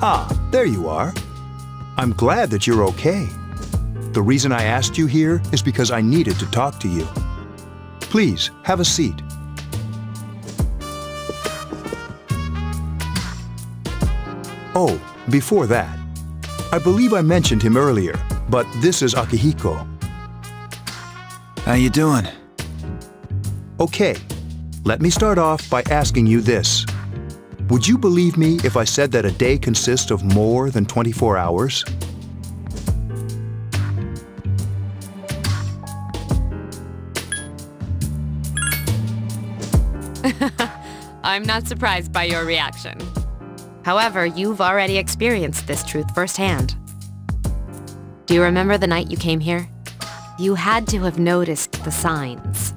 Ah, there you are. I'm glad that you're okay. The reason I asked you here is because I needed to talk to you. Please, have a seat. Oh, before that, I believe I mentioned him earlier, but this is Akihiko. How you doing? Okay, let me start off by asking you this. Would you believe me if I said that a day consists of more than 24 hours? I'm not surprised by your reaction. However, you've already experienced this truth firsthand. Do you remember the night you came here? You had to have noticed the signs.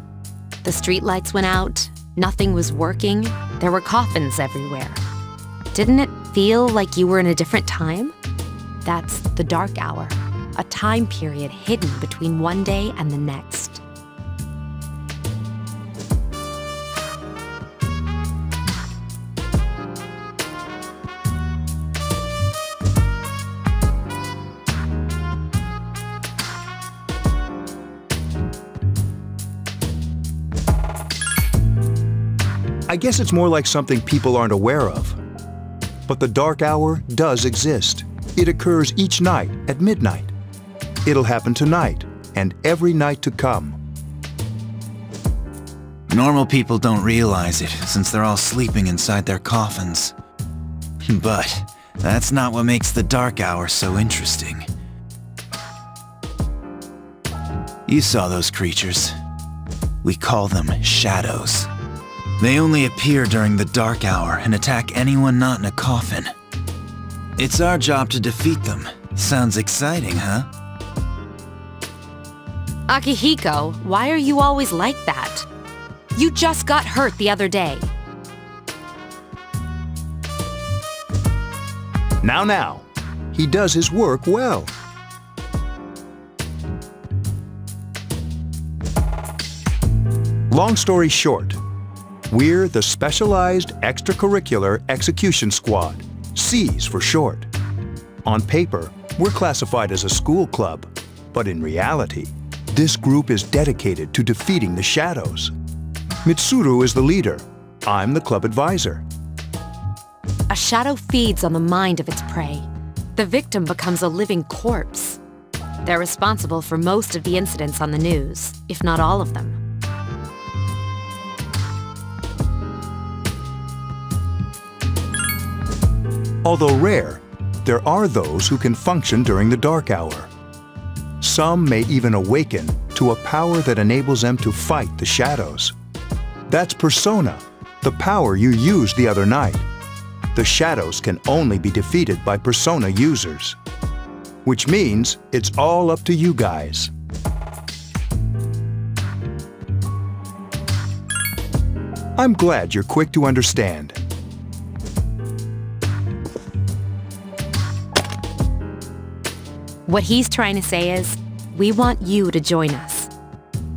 The streetlights went out, nothing was working, there were coffins everywhere. Didn't it feel like you were in a different time? That's the dark hour, a time period hidden between one day and the next. I guess it's more like something people aren't aware of. But the dark hour does exist. It occurs each night at midnight. It'll happen tonight and every night to come. Normal people don't realize it, since they're all sleeping inside their coffins. But that's not what makes the dark hour so interesting. You saw those creatures. We call them shadows. They only appear during the dark hour and attack anyone not in a coffin. It's our job to defeat them. Sounds exciting, huh? Akihiko, why are you always like that? You just got hurt the other day. Now, he does his work well. Long story short, we're the Specialized Extracurricular Execution Squad, SES for short. On paper, we're classified as a school club, but in reality, this group is dedicated to defeating the shadows. Mitsuru is the leader. I'm the club advisor. A shadow feeds on the mind of its prey. The victim becomes a living corpse. They're responsible for most of the incidents on the news, if not all of them. Although rare, there are those who can function during the dark hour. Some may even awaken to a power that enables them to fight the shadows. That's Persona, the power you used the other night. The shadows can only be defeated by Persona users. Which means it's all up to you guys. I'm glad you're quick to understand. What he's trying to say is, we want you to join us.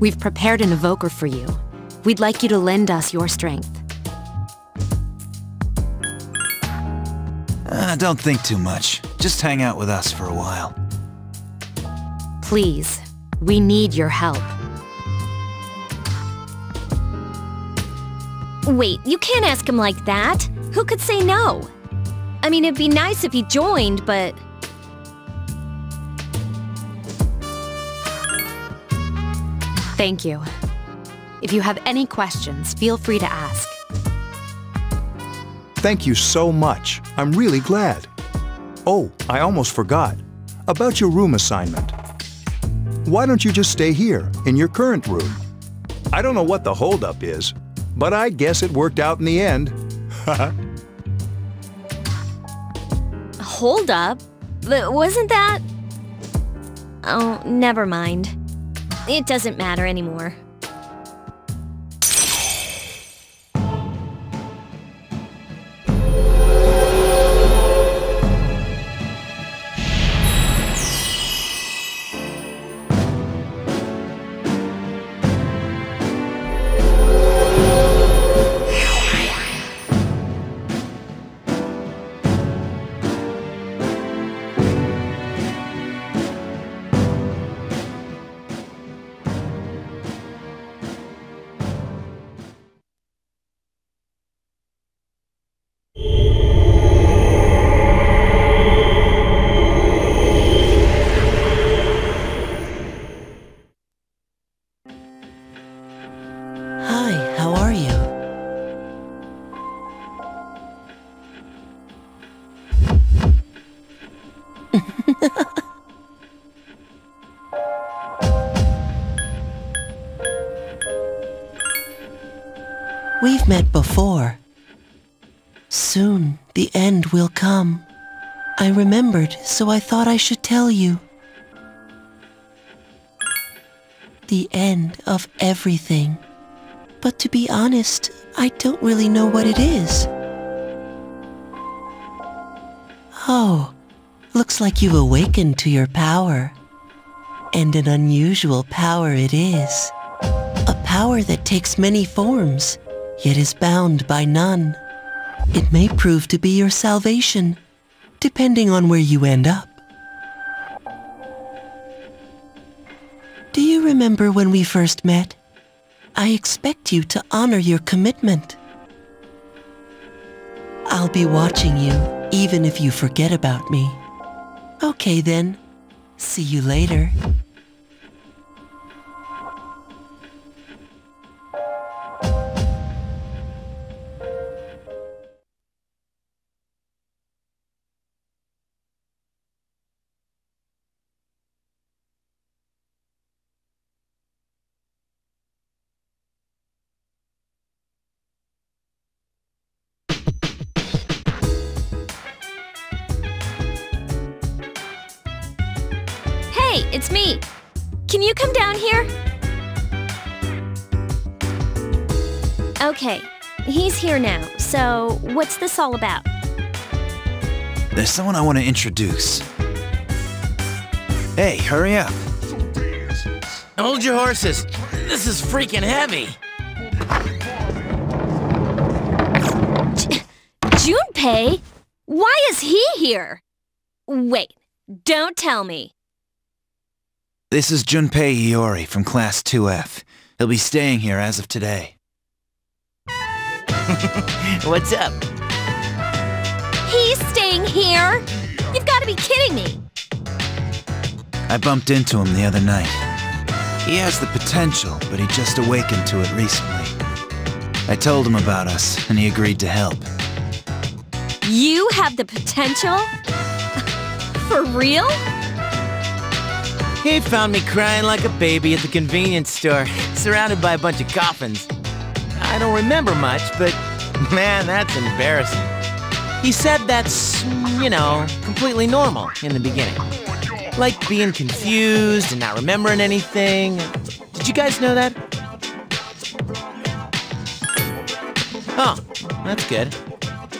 We've prepared an evoker for you. We'd like you to lend us your strength. Don't think too much. Just hang out with us for a while. Please, we need your help. Wait, you can't ask him like that. Who could say no? I mean, it'd be nice if he joined, but... Thank you. If you have any questions, feel free to ask. Thank you so much. I'm really glad. Oh, I almost forgot. About your room assignment. Why don't you just stay here, in your current room? I don't know what the holdup is, but I guess it worked out in the end. Hold up? Wasn't that... Oh, never mind. It doesn't matter anymore. met before. Soon, the end will come. I remembered, so I thought I should tell you. The end of everything. But to be honest, I don't really know what it is. Oh, looks like you've awakened to your power. And an unusual power it is. A power that takes many forms, yet is bound by none. It may prove to be your salvation, depending on where you end up. Do you remember when we first met? I expect you to honor your commitment. I'll be watching you, even if you forget about me. Okay then, see you later. Hey, it's me! Can you come down here? Okay, he's here now, so what's this all about? There's someone I want to introduce. Hey, hurry up. Hold your horses. This is freaking heavy. Junpei? Why is he here? Wait, don't tell me. This is Junpei and Yukari from Class 2F. He'll be staying here as of today. What's up? He's staying here? You've got to be kidding me. I bumped into him the other night. He has the potential, but he just awakened to it recently. I told him about us, and he agreed to help. You have the potential? For real? He found me crying like a baby at the convenience store, surrounded by a bunch of coffins. I don't remember much, but man, that's embarrassing. He said that's, you know, completely normal in the beginning. Like being confused and not remembering anything. Did you guys know that? Oh, that's good.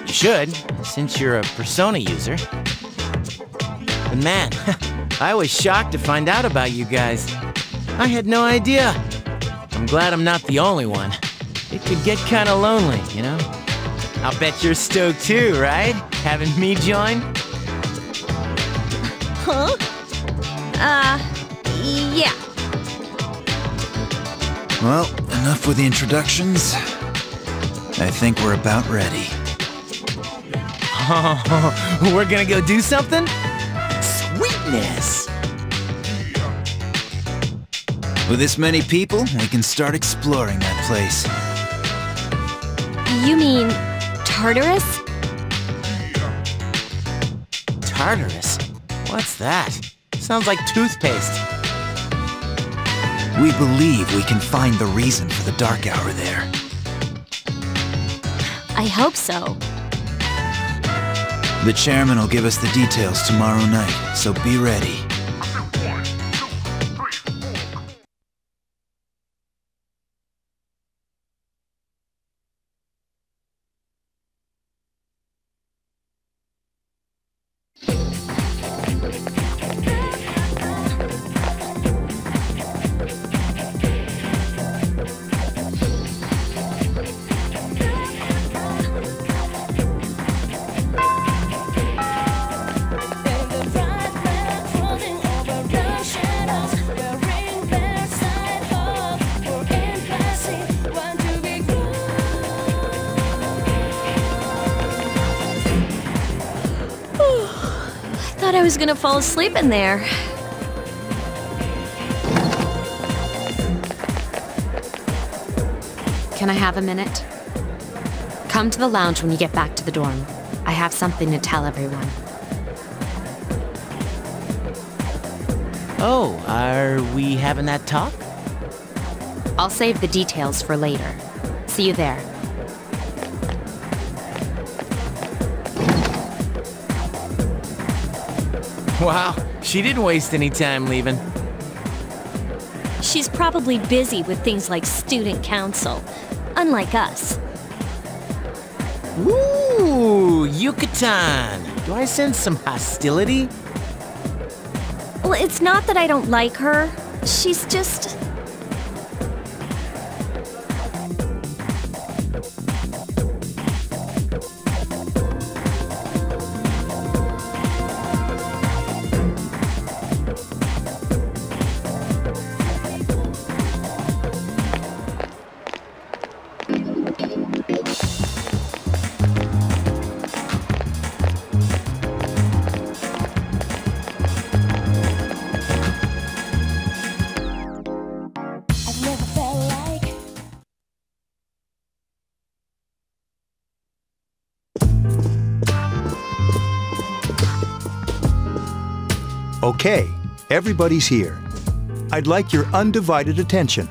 You should, since you're a Persona user. But man, I was shocked to find out about you guys. I had no idea. I'm glad I'm not the only one. It could get kinda lonely, you know? I'll bet you're stoked too, right? Having me join? Huh? Yeah. Well, enough with the introductions. I think we're about ready. Oh, we're gonna go do something? Sweetness! With this many people, we can start exploring that place. You mean Tartarus? Tartarus? What's that? Sounds like toothpaste. We believe we can find the reason for the dark hour there. I hope so. The chairman will give us the details tomorrow night, so be ready. I was gonna fall asleep in there. Can I have a minute? Come to the lounge when you get back to the dorm. I have something to tell everyone. Oh, are we having that talk? I'll save the details for later. See you there. Wow, she didn't waste any time leaving. She's probably busy with things like student council, unlike us. Ooh, Yucatan! Do I sense some hostility? Well, it's not that I don't like her. She's just... Okay, everybody's here. I'd like your undivided attention.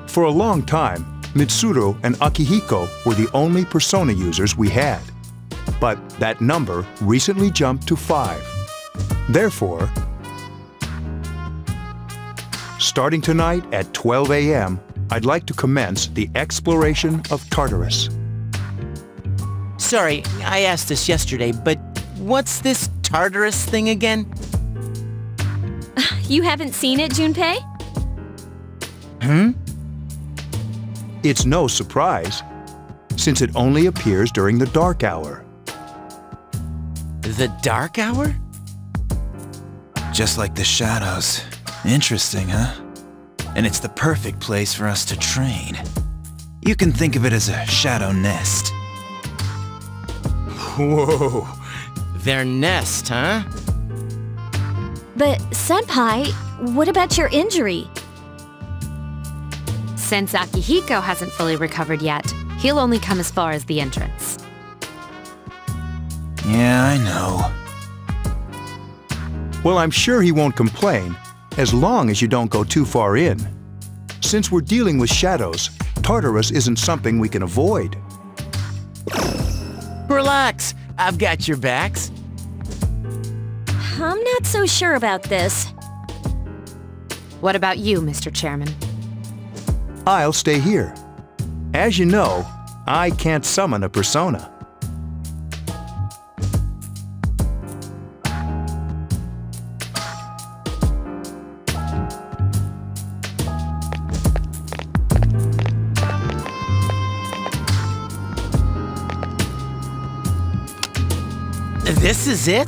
For a long time, Mitsuru and Akihiko were the only persona users we had. But that number recently jumped to 5. Therefore, starting tonight at 12 a.m., I'd like to commence the exploration of Tartarus. Sorry, I asked this yesterday, but what's this Tartarus thing again? You haven't seen it, Junpei? It's no surprise, since it only appears during the dark hour. The dark hour? Just like the shadows. Interesting, huh? And it's the perfect place for us to train. You can think of it as a shadow nest. Whoa, their nest, huh? But, Senpai, what about your injury? Since Akihiko hasn't fully recovered yet, he'll only come as far as the entrance. Yeah, I know. Well, I'm sure he won't complain, as long as you don't go too far in. Since we're dealing with shadows, Tartarus isn't something we can avoid. Relax, I've got your backs. I'm not so sure about this. What about you, Mr. Chairman? I'll stay here. As you know, I can't summon a persona. This is it?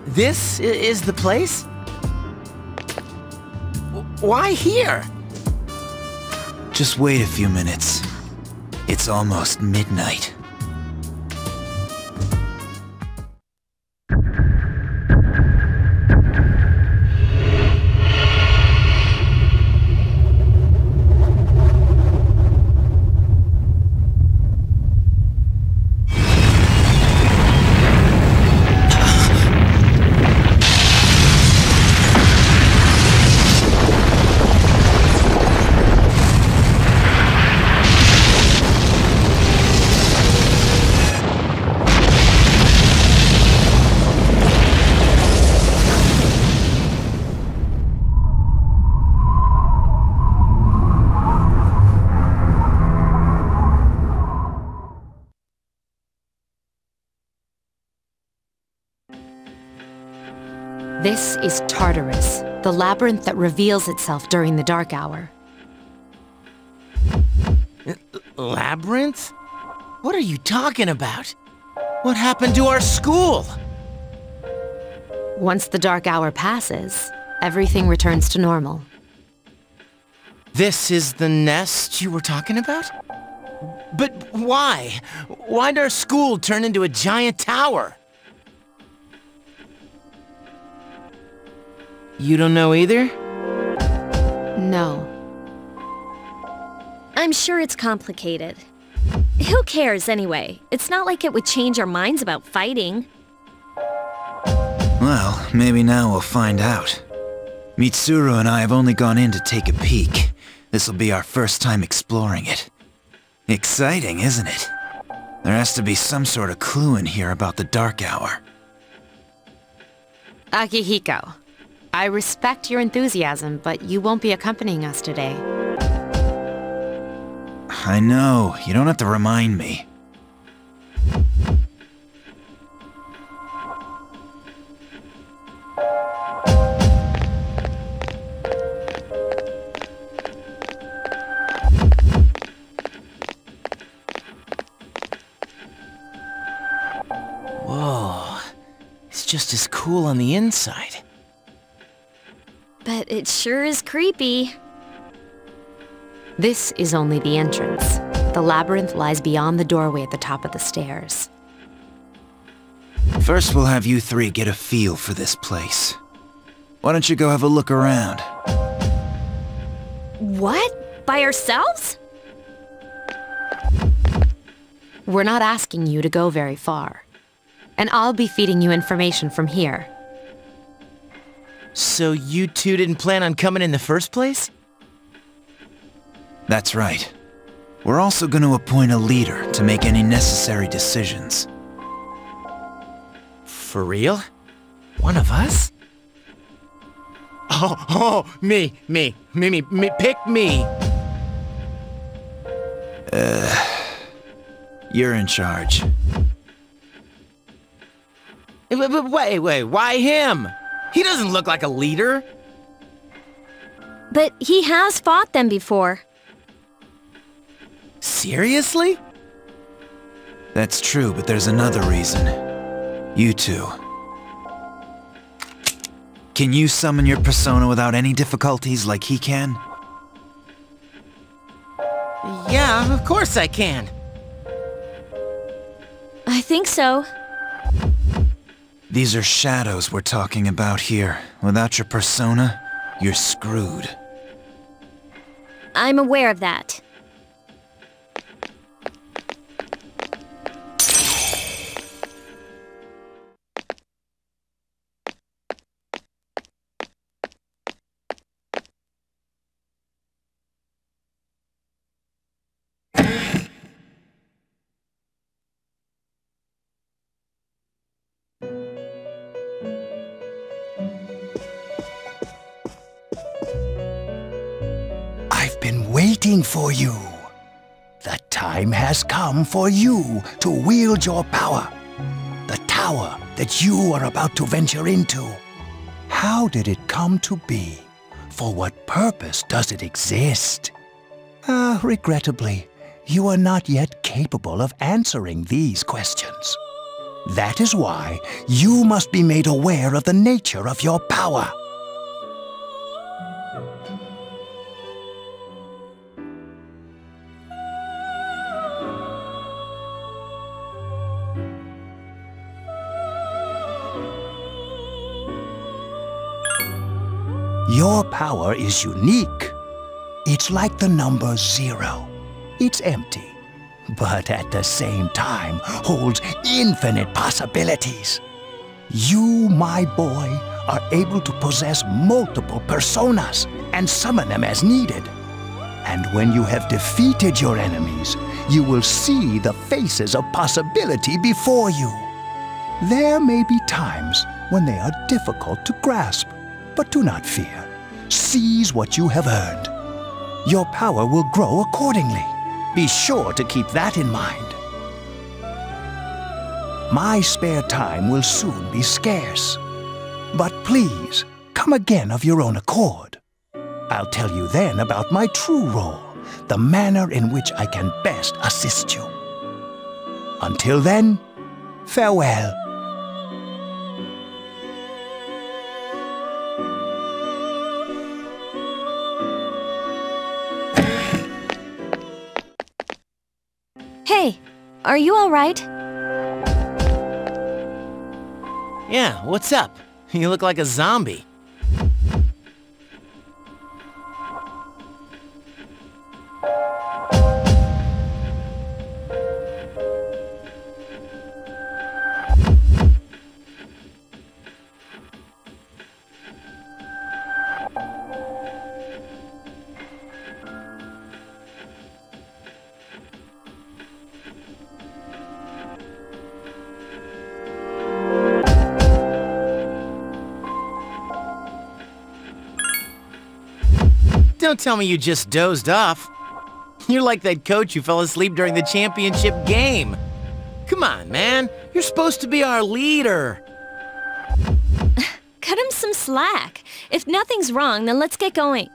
This is the place? Why here? Just wait a few minutes. It's almost midnight. This is Tartarus, the labyrinth that reveals itself during the dark hour. Labyrinth? What are you talking about? What happened to our school? Once the dark hour passes, everything returns to normal. This is the nest you were talking about? But why? Why'd our school turn into a giant tower? You don't know either? No. I'm sure it's complicated. Who cares anyway? It's not like it would change our minds about fighting. Well, maybe now we'll find out. Mitsuru and I have only gone in to take a peek. This'll be our first time exploring it. Exciting, isn't it? There has to be some sort of clue in here about the dark hour. Akihiko, I respect your enthusiasm, but you won't be accompanying us today. I know, you don't have to remind me. Whoa, it's just as cool on the inside. But it sure is creepy. This is only the entrance. The labyrinth lies beyond the doorway at the top of the stairs. First we'll have you three get a feel for this place. Why don't you go have a look around? What? By ourselves? We're not asking you to go very far. And I'll be feeding you information from here. So you two didn't plan on coming in the first place? That's right. We're also going to appoint a leader to make any necessary decisions. For real? One of us? Me, pick me! You're in charge. Wait, why him? He doesn't look like a leader. But he has fought them before. Seriously? That's true, but there's another reason. You two. Can you summon your persona without any difficulties like he can? Yeah, of course I can. I think so. These are shadows we're talking about here. Without your persona, you're screwed. I'm aware of that. I've been waiting for you. The time has come for you to wield your power. The tower that you are about to venture into. How did it come to be? For what purpose does it exist? Regrettably, you are not yet capable of answering these questions. That is why you must be made aware of the nature of your power. Your power is unique. It's like the number 0. It's empty, but at the same time holds infinite possibilities. You, my boy, are able to possess multiple personas and summon them as needed. And when you have defeated your enemies, you will see the faces of possibility before you. There may be times when they are difficult to grasp, but do not fear. Seize what you have earned. Your power will grow accordingly. Be sure to keep that in mind. My spare time will soon be scarce. But please, come again of your own accord. I'll tell you then about my true role, the manner in which I can best assist you. Until then, farewell. Hey, are you all right? Yeah, what's up? You look like a zombie. Don't tell me you just dozed off. You're like that coach who fell asleep during the championship game. Come on, man. You're supposed to be our leader. Cut him some slack. If nothing's wrong, then let's get going.